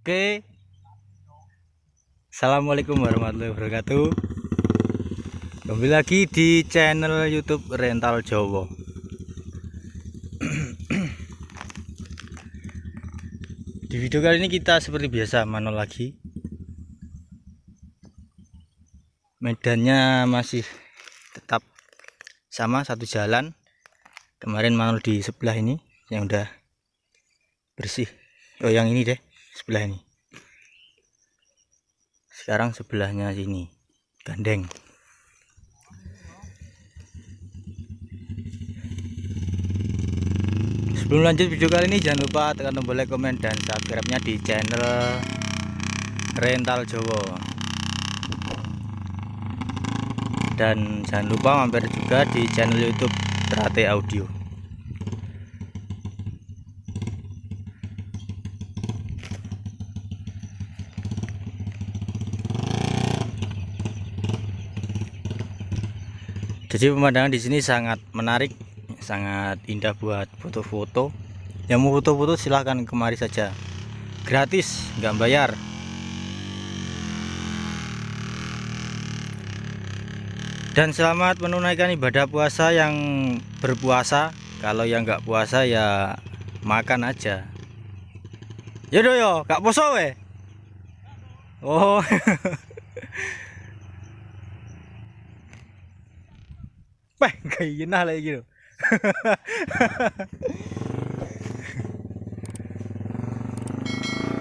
Oke, assalamualaikum warahmatullahi wabarakatuh. Kembali lagi di channel YouTube Rental Jowo. Di video kali ini kita seperti biasa mano lagi. Medannya masih tetap sama, satu jalan. Kemarin mano di sebelah ini yang udah bersih. Oh, yang ini deh, sebelah ini. Sekarang sebelahnya sini gandeng. Sebelum lanjut video kali ini, jangan lupa tekan tombol like, komen, dan subscribe-nya di channel Rental Jowo. Dan jangan lupa mampir juga di channel YouTube Terate Audio. Jadi pemandangan di sini sangat menarik, sangat indah buat foto-foto. Yang mau foto-foto silahkan kemari saja, gratis, nggak bayar. Dan selamat menunaikan ibadah puasa yang berpuasa. Kalau yang nggak puasa ya makan aja. Yaudah yo, gak poso we. Oh. Peh, kayak nah lagi gitu.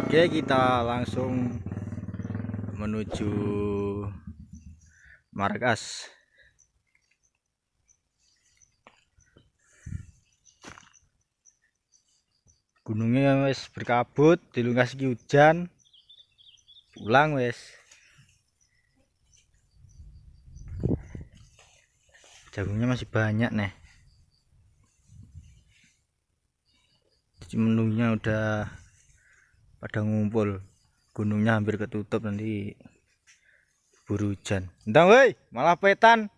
Oke, kita langsung menuju markas. Gunungnya wes berkabut, dilungkas ki hujan. Pulang wes. Jagungnya masih banyak nih. Jadi menunya udah pada ngumpul. Gunungnya hampir ketutup, nanti buru hujan. Entah woi, malah petan.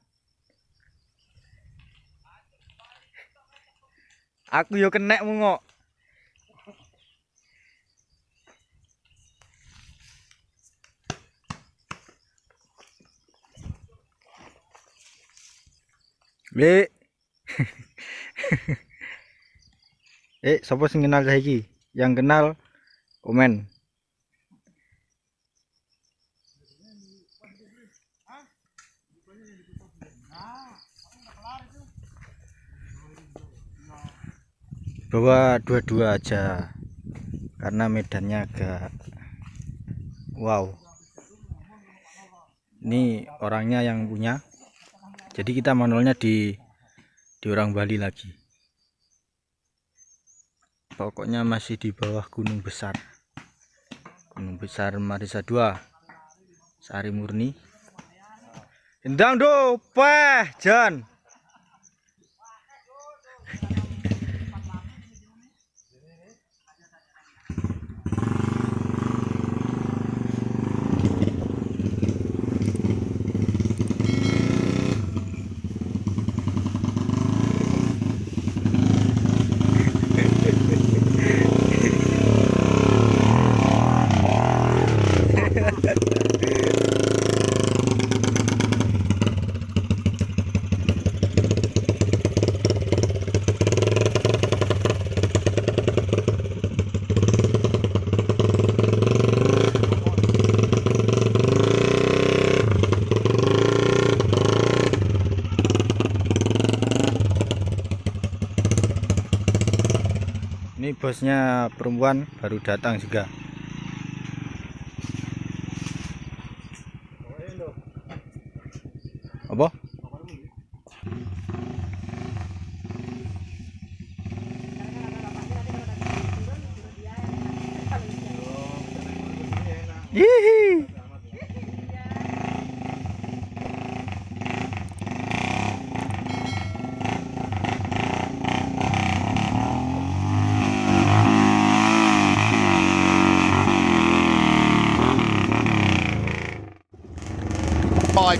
Aku yo kenek mungok. Le. Sapa sing kenal saiki? Yang kenal komen. Bawa dua-dua aja karena medannya agak wow. Ini orangnya yang punya. Jadi kita manualnya di orang Bali lagi. Pokoknya masih di bawah gunung besar. Gunung besar Marisa 2. Sari Murni. Endang do, peh, Jan. Ini bosnya perempuan baru datang juga. Apa? Hihi.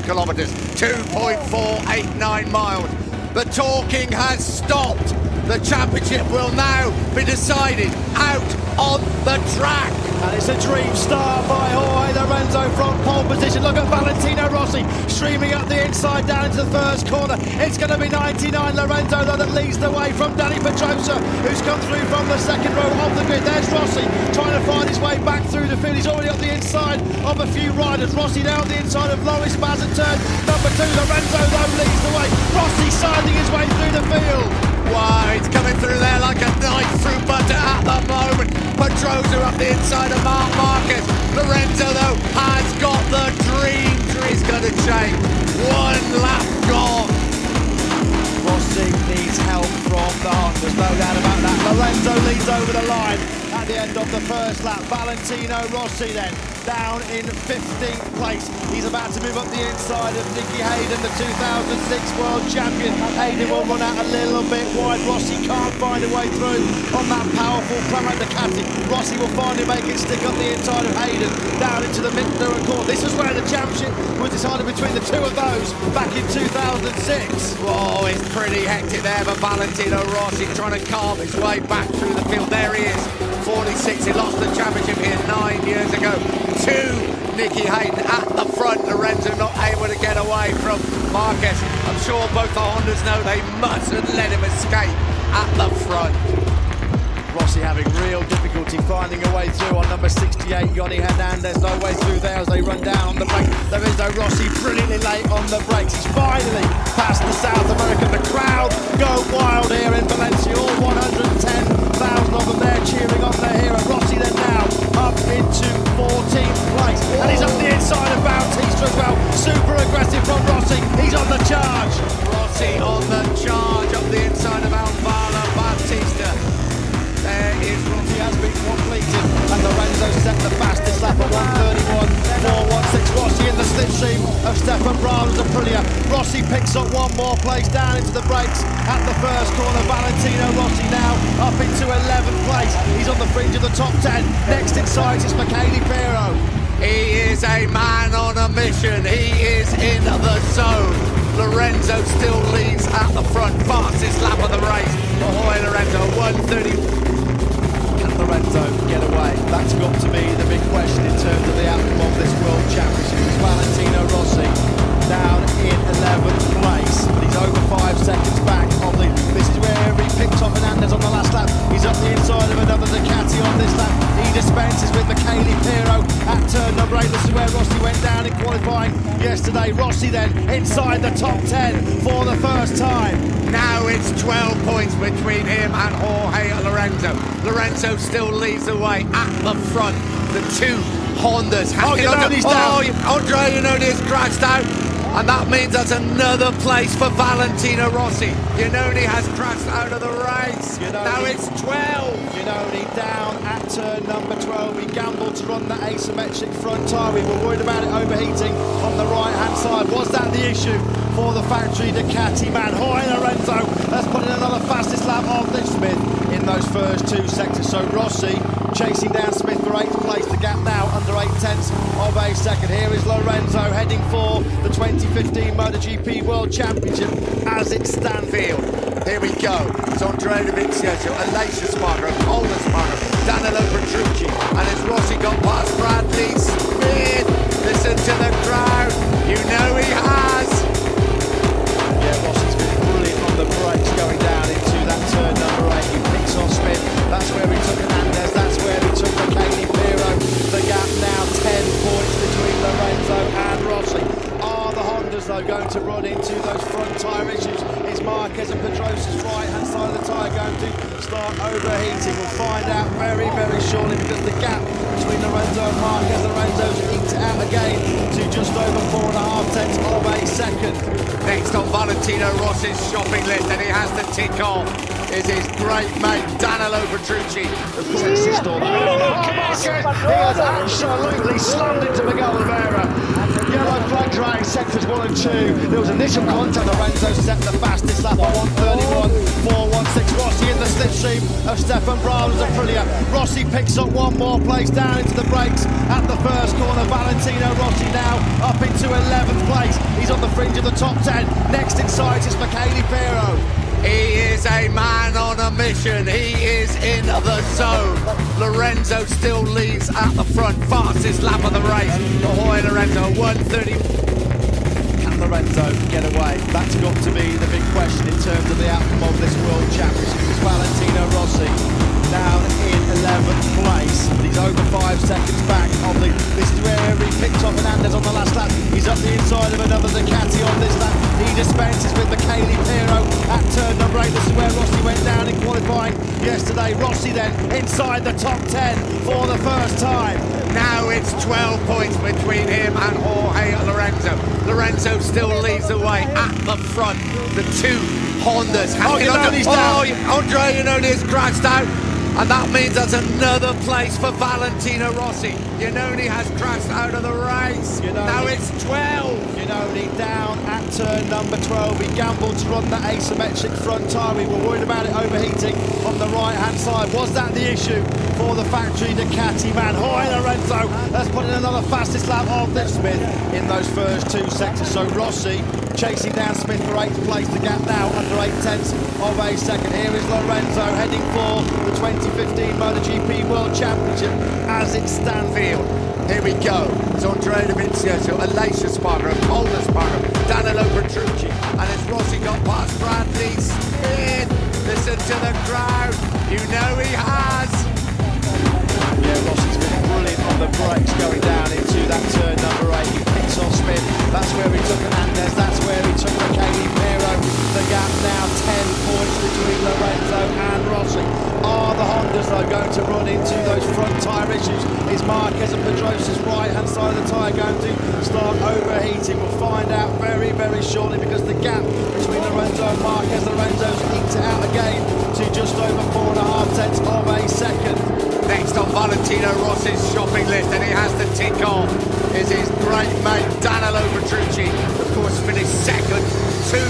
Kilometers, 2.489 miles. The talking has stopped. The championship will now be decided out on the track. And it's a dream start by Jorge Lorenzo from pole position. Look at Valentino Rossi streaming up the inside down into the first corner. It's going to be 99 Lorenzo though that leads the way from Danny Pedrosa, who's come through from the second row of the grid. There's Rossi trying to find his way back through the field. He's already up the inside of a few riders. Rossi now on the inside of Loris Baz at turn number 2. Lorenzo though leads the way. Rossi sinding his way through the field. Wow, he's coming through there like a knife through butter at the moment. Pedrosa up the inside of Marc Marquez. Lorenzo, though, has got the dream. He's going to change. One lap gone. Rossi needs help from the Hondas, no doubt about that. Lorenzo leads over the line at the end of the first lap. Valentino Rossi then down in 15th place. He's about to move up the inside of Nicky Hayden, the 2006 world champion. Hayden will run out a little bit wide. Rossi can't find a way through on that powerful Pramac Ducati. Rossi will finally make it stick up the inside of Hayden down into the mid-third corner. This is where the championship was decided between the two of those back in 2006. Oh, it's pretty hectic there for Valentino Rossi, trying to carve his way back through the field. There he is, 46. He lost the championship here 9 years ago to Nicky Hayden at the front. Lorenzo not able to get away from Marquez. I'm sure both the Hondas know they mustn't let him escape at the front. Rossi having real difficulty finding a way through on number 68, Yoni Hernandez. No way through there as they run down on the brake. There is no Rossi, brilliantly late on the brakes. He's finally past the South American. The crowd go wild here in Valencia. All 110,000 of them there cheering on their hero. Rossi then now up into 14th place. And he's up the inside of Bautista as well. Super aggressive from Rossi. He's on the charge. Rossi on the charge up the inside of Alvaro Bautista. There is Rossi has been completed, and Lorenzo set the fastest lap at 1:31.416. Rossi in the slipstream of Stefan Bradl's Aprilia. Rossi picks up one more place down into the brakes at the first corner. Valentino Rossi now up into 11th place. He's on the fringe of the top 10. Next in sight is Michele Pirro. He is a man on a mission. He is in the zone. Lorenzo still leads at the front. Fastest lap of the race. Jorge Lorenzo, 1:30. Can Lorenzo get away? That's got to be the big question in terms of the outcome of this World Championship. It's Valentino Rossi down in 11th place, but he's over 5 seconds back on the... This is where he picked off Hernandez on the last lap. He's up the inside of another Ducati on this lap. He dispenses with Michele Pirro at turn number 8. This is where Rossi went down in qualifying yesterday. Rossi then inside the top 10 for the first time. Now it's 12 points between him and Jorge Lorenzo. Lorenzo still leads the way at the front. The two Hondas. Iannoni's down. Andre Iannoni's crashed out. And that means that's another place for Valentino Rossi. Iannoni has crashed out of the race. Now it's 12. Iannoni down at turn number 12. He gambled to run that asymmetric front tyre. We were worried about it overheating on the right-hand side. Was that the issue for the factory Ducati man? Jorge Lorenzo has put in another fastest lap of this Smith in those first two sectors. So Rossi chasing down Smith for 8th place. The gap now under 8/10 of a second. Here is Lorenzo heading for the 2015 MotoGP World Championship as it stands. Here we go. It's Andrea Dovizioso, Alicia Spargo, Ola Spargo, Danilo Petrucci, and as Rossi got past Bradley Smith. Listen to the crowd. You know he has. Yeah, Rossi's been brilliant on the brakes going down into that turn number 8. He picks on Smith. That's where he took Hernandez. That's where he took Michele Pirro. The gap now 10 points between Lorenzo and Rossi. Are the Hondas though going to run into those front tyre issues? Is Marquez and Pedrosa's right-hand side of the tyre going to start overheating? We'll find out very, very shortly, because the gap between Lorenzo and Marquez, Lorenzo's eked it out again to just over 4.5 of a second. Next on Valentino Rossi's shopping list, and he has to tick off, is his great mate Danilo Petrucci. Marquez! He has absolutely slammed into Miguel Oliveira. Yellow flag drying sectors 1 and 2. There was initial contact. Lorenzo set the fastest lap at 1:31.416. Rossi in the slipstream of Stefan Bradl's Aprilia. Rossi picks up one more place down into the brakes at the first corner. Valentino Rossi now up into 11th place. He's on the fringe of the top 10. Next in sight is Michele Pirro. He is a man on a mission. He is in the zone. Lorenzo Lorenzo still leads at the front. Fastest lap of the race. Ahoy Lorenzo, 1:30. Can Lorenzo get away? That's got to be the big question in terms of the outcome of this World Championship. It's Valentino Rossi down in 11th place. He's over 5 seconds back on the. This is where he picked up Hernandez on the last lap. He's up the inside of another Ducati on this lap. He dispenses with Michele Pirro at turn number 8. This is where Rossi went down in qualifying yesterday. Rossi then inside the top 10 for the first time. Now it's 12 points between him and Jorge Lorenzo. Lorenzo still leads the way at the front. The two Hondas hanging on. Andre Iannone crashed out. And that means that's another place for Valentino Rossi. Iannone has crashed out of the race. Now it's 12. Iannone down at turn number 12. He gambled to run the asymmetric front tyre. We were worried about it overheating on the right-hand side. Was that the issue for the factory Ducati man? Jorge Lorenzo has put in another fastest lap of this Smith in those first 2 sectors. So Rossi chasing down Smith for 8th place. The gap now under 8/10 of a second. Here is Lorenzo heading for the 2015 MotoGP World Championship as it stands. Here we go. It's Andrea Dovizioso, Aleix Espargaro, Pol Espargaro, Danilo Petrucci, and as Rossi got past Bradley Smith, listen to the crowd. You know he has. Yeah, Rossi's been brilliant on the brakes going down into that turn number 8. He picks off Smith. That's where he took Hernandez. That's where he took Michele Pirro. The gap now 10 points between Lorenzo and Rossi. Are the Hondas though going to run into those front tyre issues? Is Marquez and Pedrosa's right-hand side of the tyre going to start overheating? We'll find out very, very shortly because the gap between Lorenzo and Marquez, Lorenzo's eked it out again to just over 4.5 tenths of a second. Next on Valentino Rossi's shopping list, and he has to tick off, is his great mate Danilo Petrucci. Of course, finished second to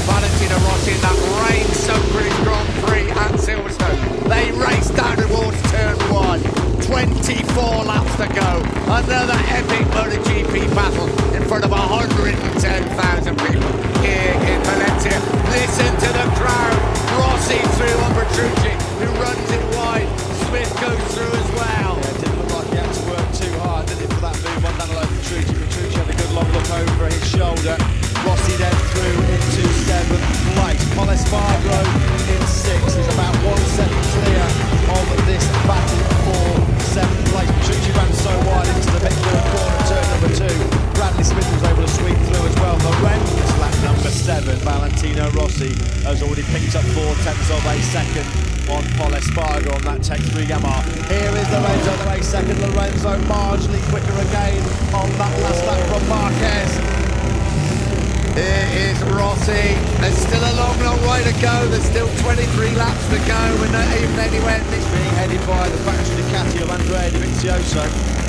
Valentino Rossi in that rain-soaked British Grand Prix at Silverstone. They race down towards turn 1. 24 laps to go. Another epic MotoGP battle in front of 110,000 people here in Valencia. Listen to the crowd. Rossi through on Petrucci, who runs it wide. Smith goes through as well. Yeah, it didn't look like he had to work too hard, did it, for that move on Danilo Petrucci. Petrucci had a good long look over his shoulder. Rossi then through into 7th place. Pol Espargaro in 6th. He's about 1 second clear of this battle for 7th place. Petrucci ran so wide into the midfield corner, turn number 2. Bradley Smith was able to sweep through as well. Lorenzo's lap number 7. Valentino Rossi has already picked up 4/10 of a second on Pol Espargaro on that Tech 3 Yamaha. Here is Lorenzo, the race second. Lorenzo marginally quicker again on that last lap from Marquez. Here is Rossi. There's still a long, long way to go. There's still 23 laps to go. We're not even anywhere. It's being headed by the factory Ducati of Andrea Dovizioso.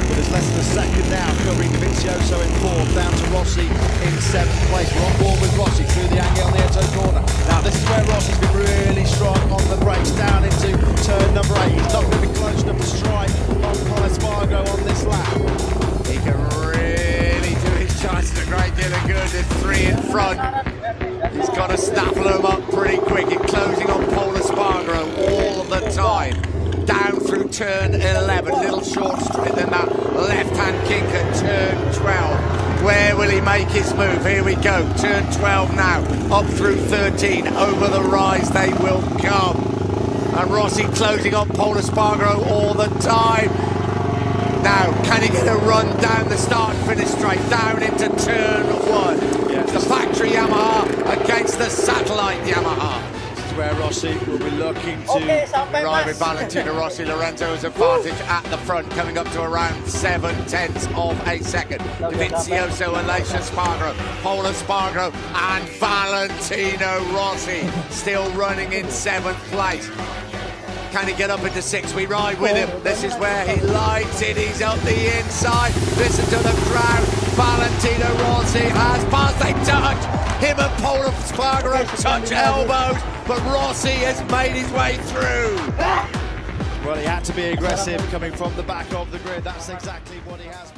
But there's less than a second now, covering Dovizioso in 4th, down to Rossi in 7th place. We're on board with Rossi through the Angel Nieto corner. Now this is where Rossi's been really strong on the brakes, down into turn number 8. He's not going to be close enough to strike on Pol Espargaro on this lap. He can really do his chances a great deal of good. There's 3 in front. He's got to snaffle them up pretty quick. He's closing on Pol Espargaro all of the time. Down through turn 11, little short straight, then that left-hand kink at turn 12. Where will he make his move? Here we go, turn 12 now, up through 13, over the rise they will come. And Rossi closing on Pol Espargaro all the time. Now, can he get a run down the start and finish straight, down into turn 1? Yes. The factory Yamaha against the satellite Yamaha. Where Rossi will be looking to ride with Valentino Rossi. Lorenzo's advantage at the front, coming up to around 7/10 of a second. Dovizioso, Aleix Espargaro, Pol Espargaro and Valentino Rossi still running in 7th place. Can he get up into 6th? We ride with him. This is where he likes it. He's up the inside. Listen to the crowd. Valentino Rossi has passed. They touch. Him and Pol Espargaro touch elbows, but Rossi has made his way through. Well, he had to be aggressive coming from the back of the grid. That's exactly what he has.